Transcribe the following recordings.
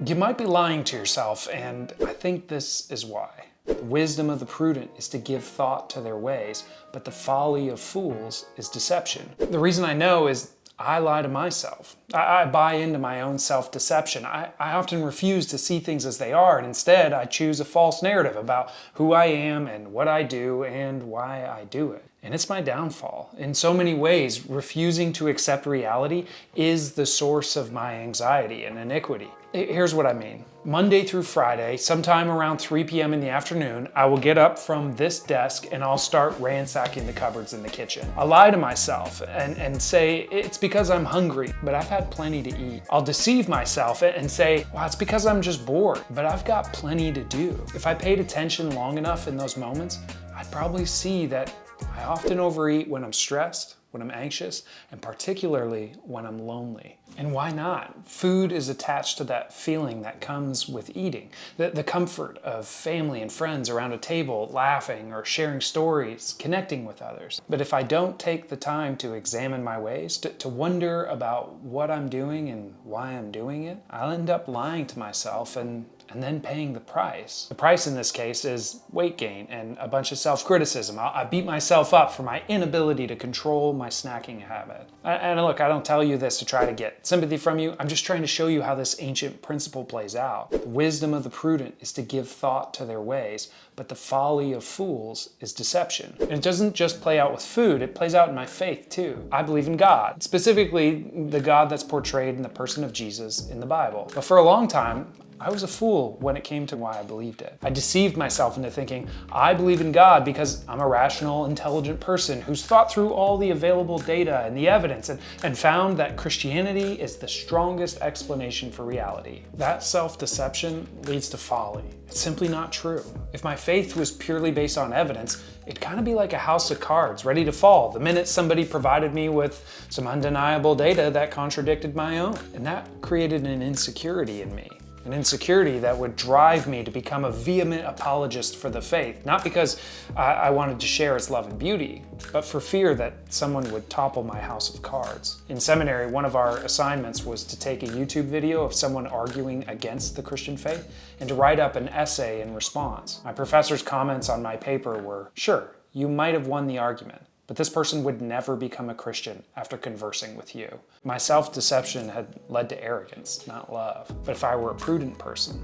You might be lying to yourself, and I think this is why. The wisdom of the prudent is to give thought to their ways, but the folly of fools is deception. The reason I know is I lie to myself. I buy into my own self-deception. I often refuse to see things as they are, and instead I choose a false narrative about who I am and what I do and why I do it. And it's my downfall. In so many ways, refusing to accept reality is the source of my anxiety and iniquity. Here's what I mean. Monday through Friday, sometime around 3 p.m. in the afternoon, I will get up from this desk and I'll start ransacking the cupboards in the kitchen. I'll lie to myself and say it's because I'm hungry, but I've had plenty to eat. I'll deceive myself and say, well, it's because I'm just bored, but I've got plenty to do. If I paid attention long enough in those moments, I'd probably see that I often overeat when I'm stressed, when I'm anxious, and particularly when I'm lonely. And why not? Food is attached to that feeling that comes with eating. The comfort of family and friends around a table, laughing or sharing stories, connecting with others. But if I don't take the time to examine my ways, to wonder about what I'm doing and why I'm doing it, I'll end up lying to myself and then paying the price. The price in this case is weight gain and a bunch of self-criticism. I beat myself up for my inability to control my snacking habit. And look, I don't tell you this to try to get sympathy from you. I'm just trying to show you how this ancient principle plays out. The wisdom of the prudent is to give thought to their ways, but the folly of fools is deception. And it doesn't just play out with food, it plays out in my faith too. I believe in God, specifically the God that's portrayed in the person of Jesus in the Bible. But for a long time, I was a fool when it came to why I believed it. I deceived myself into thinking I believe in God because I'm a rational, intelligent person who's thought through all the available data and the evidence and found that Christianity is the strongest explanation for reality. That self-deception leads to folly. It's simply not true. If my faith was purely based on evidence, it'd kind of be like a house of cards ready to fall the minute somebody provided me with some undeniable data that contradicted my own. And that created an insecurity in me. An insecurity that would drive me to become a vehement apologist for the faith, not because I wanted to share its love and beauty, but for fear that someone would topple my house of cards. In seminary, one of our assignments was to take a YouTube video of someone arguing against the Christian faith and to write up an essay in response. My professor's comments on my paper were, "Sure, you might have won the argument, but this person would never become a Christian after conversing with you." My self-deception had led to arrogance, not love. But if I were a prudent person,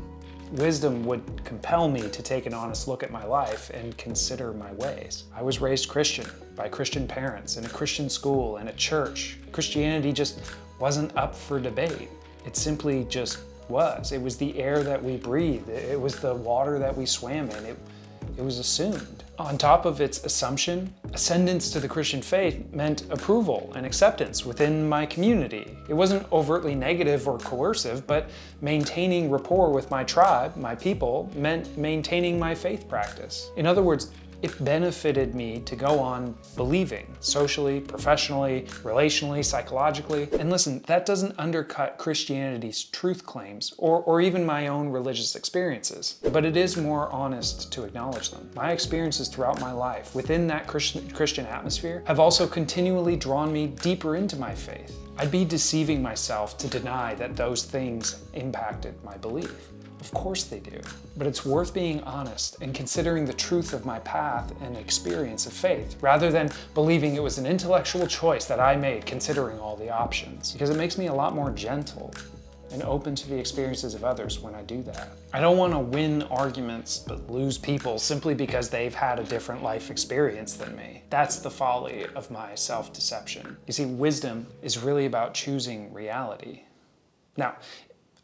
wisdom would compel me to take an honest look at my life and consider my ways. I was raised Christian by Christian parents in a Christian school and a church. Christianity just wasn't up for debate. It simply just was. It was the air that we breathed. It was the water that we swam in. It was assumed. On top of its assumption, ascendance to the Christian faith meant approval and acceptance within my community. It wasn't overtly negative or coercive, but maintaining rapport with my tribe, my people, meant maintaining my faith practice. In other words, it benefited me to go on believing, socially, professionally, relationally, psychologically. And listen, that doesn't undercut Christianity's truth claims or even my own religious experiences, but it is more honest to acknowledge them. My experiences throughout my life within that Christian atmosphere have also continually drawn me deeper into my faith. I'd be deceiving myself to deny that those things impacted my belief. Of course they do, but it's worth being honest and considering the truth of my path and experience of faith, rather than believing it was an intellectual choice that I made considering all the options, because it makes me a lot more gentle and open to the experiences of others when I do that. I don't want to win arguments but lose people simply because they've had a different life experience than me. That's the folly of my self-deception. You see, wisdom is really about choosing reality. Now,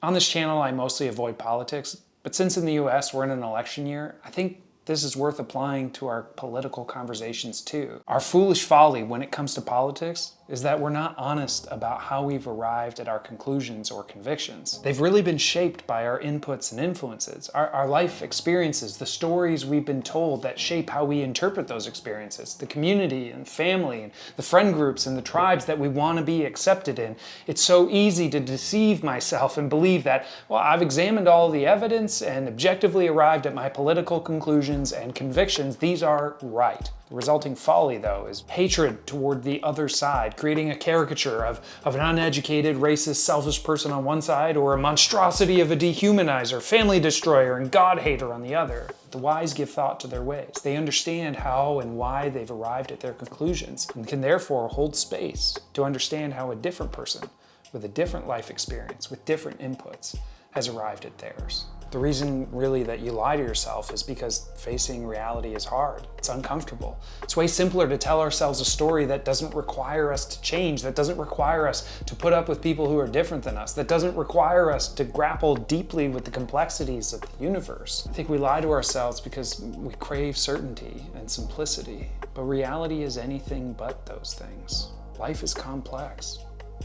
on this channel, I mostly avoid politics, but since in the US we're in an election year, I think this is worth applying to our political conversations too. Our foolish folly when it comes to politics is that we're not honest about how we've arrived at our conclusions or convictions. They've really been shaped by our inputs and influences, our life experiences, the stories we've been told that shape how we interpret those experiences, the community and family and the friend groups and the tribes that we want to be accepted in. It's so easy to deceive myself and believe that, well, I've examined all the evidence and objectively arrived at my political conclusions and convictions. These are right. The resulting folly, though, is hatred toward the other side, creating a caricature of an uneducated, racist, selfish person on one side, or a monstrosity of a dehumanizer, family destroyer, and God-hater on the other. The wise give thought to their ways. They understand how and why they've arrived at their conclusions, and can therefore hold space to understand how a different person, with a different life experience, with different inputs, has arrived at theirs. The reason really that you lie to yourself is because facing reality is hard. It's uncomfortable. It's way simpler to tell ourselves a story that doesn't require us to change, that doesn't require us to put up with people who are different than us, that doesn't require us to grapple deeply with the complexities of the universe. I think we lie to ourselves because we crave certainty and simplicity, but reality is anything but those things. Life is complex,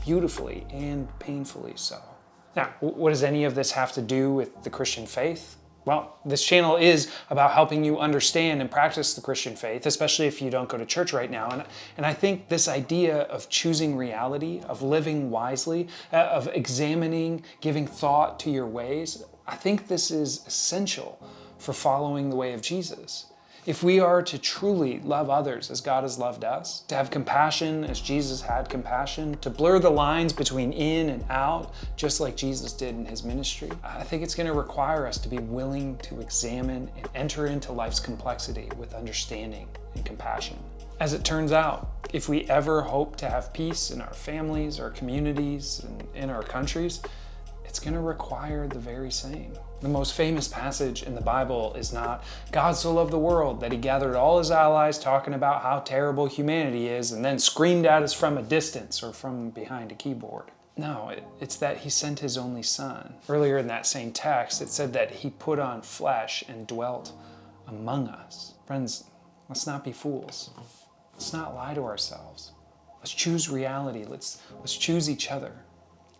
beautifully and painfully so. Now, what does any of this have to do with the Christian faith? Well, this channel is about helping you understand and practice the Christian faith, especially if you don't go to church right now. And I think this idea of choosing reality, of living wisely, of examining, giving thought to your ways, I think this is essential for following the way of Jesus. If we are to truly love others as God has loved us, to have compassion as Jesus had compassion, to blur the lines between in and out, just like Jesus did in his ministry, I think it's going to require us to be willing to examine and enter into life's complexity with understanding and compassion. As it turns out, if we ever hope to have peace in our families, our communities, and in our countries, it's going to require the very same. The most famous passage in the Bible is not, God so loved the world that he gathered all his allies talking about how terrible humanity is and then screamed at us from a distance or from behind a keyboard. No, it's that he sent his only son. Earlier in that same text, it said that he put on flesh and dwelt among us. Friends, let's not be fools. Let's not lie to ourselves. Let's choose reality. Let's choose each other.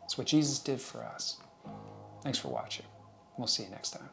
It's what Jesus did for us. Thanks for watching. We'll see you next time.